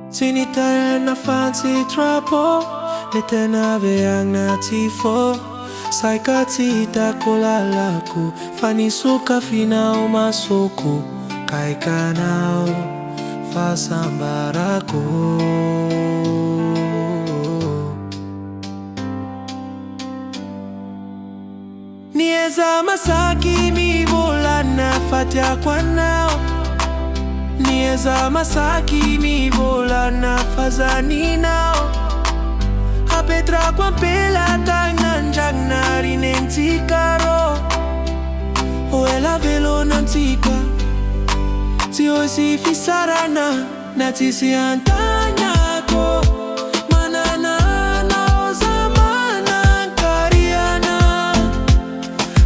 Sinita na fancy trapo, lete na veang na tifo. Sai katita kulalaku, fani suka fina umasuku. Kai kanao, fasambaraku. Nieza masaki mi volana fatia kwanao. Nieza masaki mi volana fazani nao. Hapetra kwa pela tanganjang narinenti karo. Oela velo nantika tio si fisarana natisi antanya ko. Manana na ozamana kariana.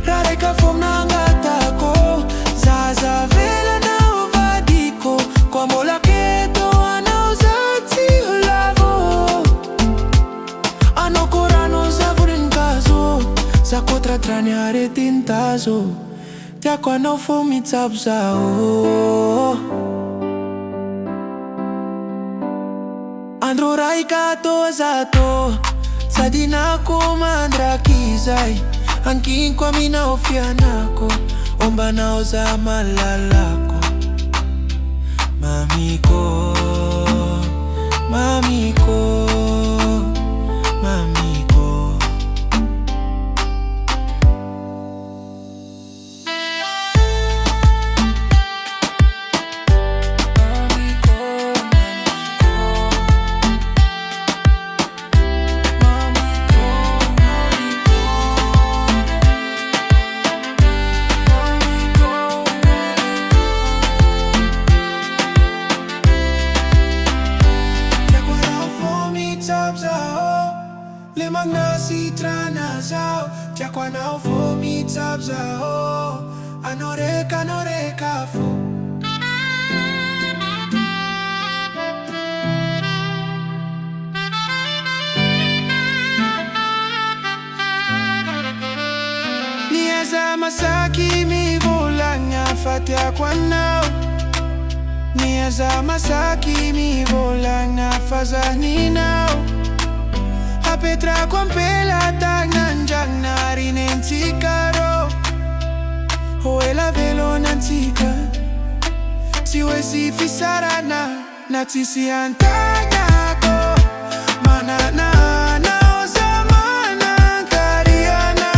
Rareka fom nangata ko. Zaza vela na ovadiko. Kwa mola keto anauzati ulavo. Anokorano zavurin kazo. Za kotra trani are tintazo. Tia kwa no fumi tabzao. Andro raika to zato. Sadina ko mandra kizai. Ankin kwa mina ofianako. Omba na oza malalako. Mamiko, mamiko, mamiko. Lemang nasi trana zao. Tia kwa nao fo mi tab zao. Anoreka fo. Nieza masaki mi volanga fatia kwa nao. Nieza masaki mi volanga fazani nao. Hapetra kwa mpela tanganjang narinenti karo. Oela velo nantika siwezi fisarana natisi antanya ko. Manana na ozamana kariana.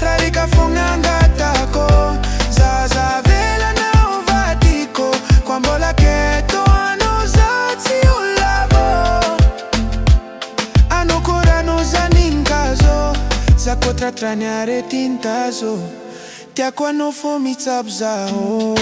Rarika fongangata ko. Zaza vela na ovadiko. Kwa mbola keto anozati ulavo. Anokorano zaninkazo. Za kotra trani are tintazo. Tia kwa no fumi tabzao.